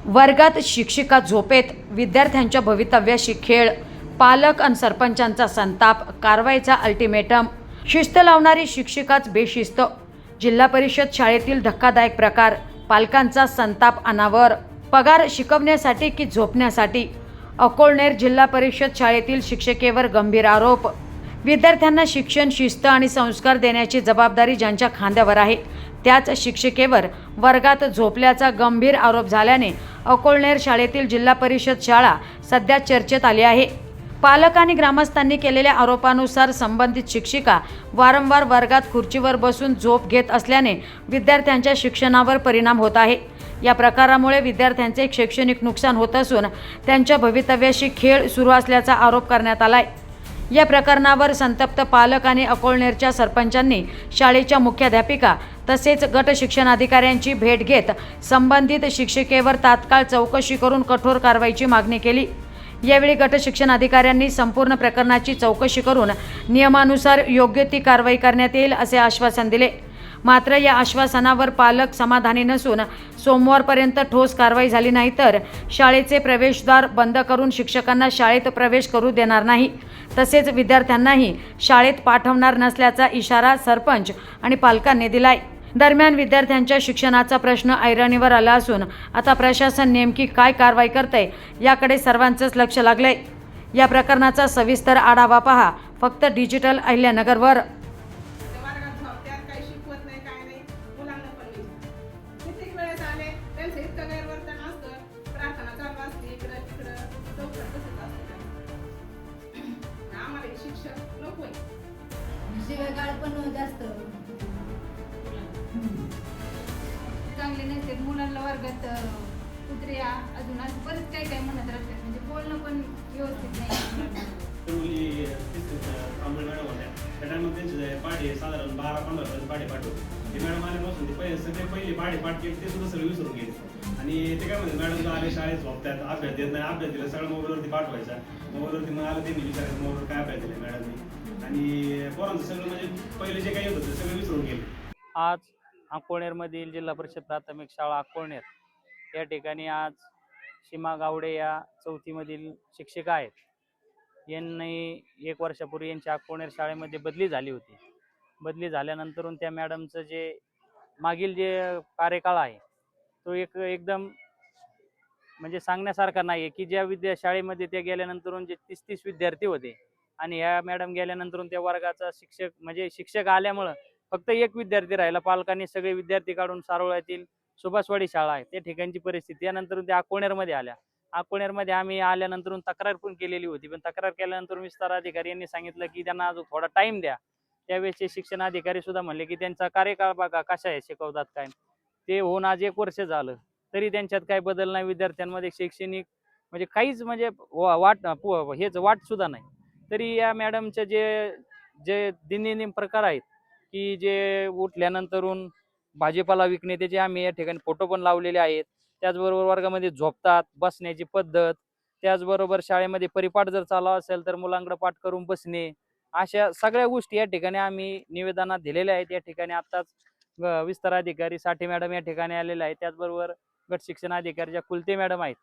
वर्गात शिक्षिका झोपेत, विद्यार्थ्यांच्या भवितव्याशी खेळ, पालक आणि सरपंचांचा संताप, कारवाईचा अल्टिमेटम, शिस्त लावणारी शिक्षिकाच बेशिस्त, जिल्हा परिषद शाळेतील धक्कादायक प्रकार, पालकांचा संताप अनावर, पगार शिकवण्यासाठी की झोपण्यासाठी, अकोळनेर जिल्हा परिषद शाळेतील शिक्षिकेवर गंभीर आरोप. विद्यार्थ्यांना शिक्षण, शिस्त आणि संस्कार देण्याची जबाबदारी ज्यांच्या खांद्यावर आहे त्याच शिक्षिकेवर वर्गात झोपल्याचा गंभीर आरोप झाल्याने अकोळनेर शाळेतील जिल्हा परिषद शाळा सध्या चर्चेत आली आहे. पालक आणि ग्रामस्थांनी केलेल्या आरोपानुसार संबंधित शिक्षिका वारंवार वर्गात खुर्चीवर बसून झोप घेत असल्याने विद्यार्थ्यांच्या शिक्षणावर परिणाम होत आहे. या प्रकारामुळे विद्यार्थ्यांचे शैक्षणिक नुकसान होत असून त्यांच्या भवितव्याशी खेळ सुरू असल्याचा आरोप करण्यात आलाय. या प्रकरणावर संतप्त पालक आणि अकोळनेरच्या सरपंचांनी शाळेच्या मुख्याध्यापिका तसेच गट शिक्षणाधिकाऱ्यांची भेट घेत संबंधित शिक्षिकेवर तात्काळ चौकशी करून कठोर कारवाईची मागणी केली. यावेळी गट शिक्षणाधिकाऱ्यांनी संपूर्ण प्रकरणाची चौकशी करून नियमानुसार योग्य ती कारवाई करण्यात येईल असे आश्वासन दिले. मात्र या आश्वासनावर पालक समाधानी नसून सोमवारपर्यंत ठोस कारवाई झाली नाही तर शाळेचे प्रवेशद्वार बंद करून शिक्षकांना शाळेत प्रवेश करू देणार नाही, तसेच विद्यार्थ्यांनाही शाळेत पाठवणार नसल्याचा इशारा सरपंच आणि पालकांनी दिलाय. दरम्यान विद्यार्थ्यांच्या शिक्षणाचा प्रश्न ऐरणीवर आला असून आता प्रशासन नेमकी काय कारवाई करते याकडे सर्वांचंच लक्ष लागलंय. या प्रकरणाचा सविस्तर आढावा पहा फक्त डिजिटल अहिल्यानगरवर. शिवेगाळ पण जास्त चांगले नसते. मुलांना वर्गात कुत्र्या अजून असं बरेच काही काही म्हणत राहतात. म्हणजे बोलणं पण व्यवस्थित नाही. पाढे साधारण 12-15 पाढे पाठवले. ते मॅडम आल्यापासून ते सगळे पहिले पाठ केले ते सुद्धा सगळे विसरून गेले. आणि ते काय म्हणतात, मॅडम आले शाळेत झोपतात, अभ्यास देत नाही, अभ्यास दिला सगळं मोबाईलवरती पाठवायचा. मोबाईलवरती मग आलं त्यांनी विचारायचं मोबाईलवर काय अभ्यास दिला मॅडमनी. आणि पोरांचं सगळं म्हणजे पहिले जे काही होतं सगळं विसरून गेले. आज अकोळनेरमधील जिल्हा परिषद प्राथमिक शाळा अकोळनेर या ठिकाणी आज सीमा गावडे या चौथीमधील शिक्षिका आहेत. यांनी 1 वर्षापूर्वी यांच्या अकोळनेर शाळेमध्ये बदली झाली होती. बदली झाल्यानंतरून त्या मॅडमचं जे मागील जे कार्यकाळ आहे तो एकदम म्हणजे सांगण्यासारखा नाही आहे की ज्या शाळेमध्ये त्या गेल्यानंतरून जे 30-30 विद्यार्थी होते आणि ह्या मॅडम गेल्यानंतरून त्या वर्गाचा शिक्षक आल्यामुळं फक्त 1 विद्यार्थी राहिला. पालकांनी सगळे विद्यार्थी काढून सारोळ्यातील सुभाषवाडी शाळा आहे त्या ठिकाणची परिस्थिती. त्यानंतर त्या अकोळनेरमध्ये आल्या. अकोळनेरमध्ये आम्ही आल्यानंतर तक्रार पण केलेली होती, पण तक्रार केल्यानंतर विस्तार अधिकारी यांनी सांगितलं की त्यांना अजून थोडा टाइम द्या. त्यावेळेचे शिक्षण अधिकारी सुद्धा म्हणले की त्यांचा कार्यकाळ बघा कशा आहे, शिकवतात काय. ते होऊन आज 1 वर्ष झालं तरी त्यांच्यात काही बदल नाही. विद्यार्थ्यांमध्ये शैक्षणिक म्हणजे काहीच म्हणजे वाट सुद्धा नाही. तरी या मॅडमचे जे दैनंदिन प्रकार आहेत की जे उठल्यानंतरून भाजीपाला विकणे त्याचे आम्ही या ठिकाणी फोटो पण लावलेले आहेत. त्याचबरोबर वर्गामध्ये झोपतात, बसण्याची पद्धत, त्याचबरोबर शाळेमध्ये परिपाठ जर चालू असेल तर मुलांकडे पाठ करून बसणे, अशा सगळ्या गोष्टी या ठिकाणी आम्ही निवेदनात दिलेल्या आहेत. या ठिकाणी आत्ताच विस्तार अधिकारी साठे मॅडम या ठिकाणी आलेले आहेत. त्याचबरोबर गट शिक्षण अधिकारी ज्या कुलते मॅडम आहेत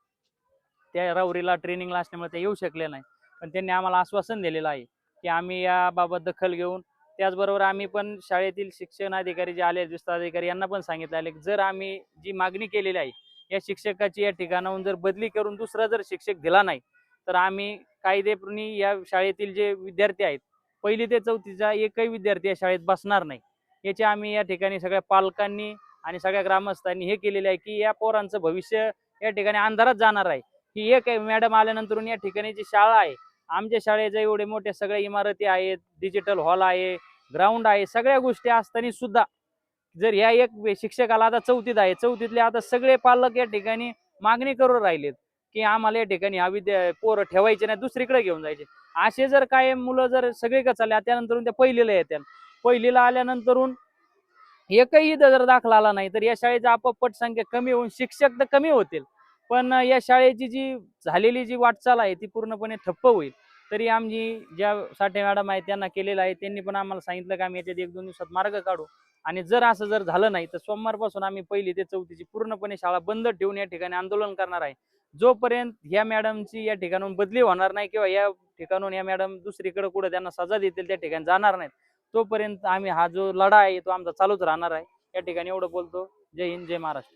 त्या राहुरीला ट्रेनिंगला असल्यामुळे त्या येऊ शकले नाही, पण त्यांनी आम्हाला आश्वासन दिलेलं आहे की आम्ही याबाबत दखल घेऊन. त्याचबरोबर आम्ही पण शाळेतील शिक्षण अधिकारी जे आले विस्तार अधिकारी यांना पण सांगितलं आहे की जर आम्ही जी मागणी केलेली आहे या शिक्षकाची या ठिकाणाहून जर बदली करून दुसरा जर शिक्षक दिला नाही तर आम्ही कायदेप्रमाणे या शाळेतील जे विद्यार्थी आहेत 1ली ते 4थीचा एकही विद्यार्थी या शाळेत बसणार नाही. याचे आम्ही या ठिकाणी सगळ्या पालकांनी आणि सगळ्या ग्रामस्थांनी हे केलेलं आहे की या पोरांचं भविष्य या ठिकाणी अंधारात जाणार आहे. की एक मॅडम आल्यानंतर या ठिकाणी जी शाळा आहे, आमच्या शाळेच्या एवढे मोठे सगळ्या इमारती आहेत, डिजिटल हॉल आहे, ग्राउंड आहे, सगळ्या गोष्टी असताना सुद्धा जर ह्या एक शिक्षकाला आता 4थीत आहे, 4थीतले आता सगळे पालक या ठिकाणी मागणी करून राहिलेत की आम्हाला या ठिकाणी हा पोरं ठेवायचे नाही, दुसरीकडे घेऊन जायचे. असे जर काय मुलं जर सगळीकडे चालले त्यानंतर त्या 1लीला येतात, 1लीला आल्यानंतरून एकही जर दाखला आला नाही तर या शाळेची आपोआप पटसंख्या कमी होऊन शिक्षक तर कमी होतील, पण या शाळेची जी झालेली जी वाटचाल आहे ती पूर्णपणे ठप्प होईल. तरी आम्ही ज्या साठे मॅडम आहेत त्यांना केलेलं आहे. त्यांनी पण आम्हाला सांगितलं की आम्ही याच्यात 1-2 दिवसात मार्ग काढू. आणि जर असं जर झालं नाही तर सोमवारपासून आम्ही 1ली ते 4थीची पूर्णपणे शाळा बंद ठेवून या ठिकाणी आंदोलन करणार आहे. जोपर्यंत या मॅडमची या ठिकाणाहून बदली होणार नाही किंवा या ठिकाणून या मॅडम दुसरीकडे कुठे त्यांना सजा देतील त्या ठिकाणी जाणार नाहीत, तोपर्यंत आम्ही हा जो लढा आहे तो आमचा चालूच राहणार आहे. या ठिकाणी एवढं बोलतो. जय हिंद, जय महाराष्ट्र.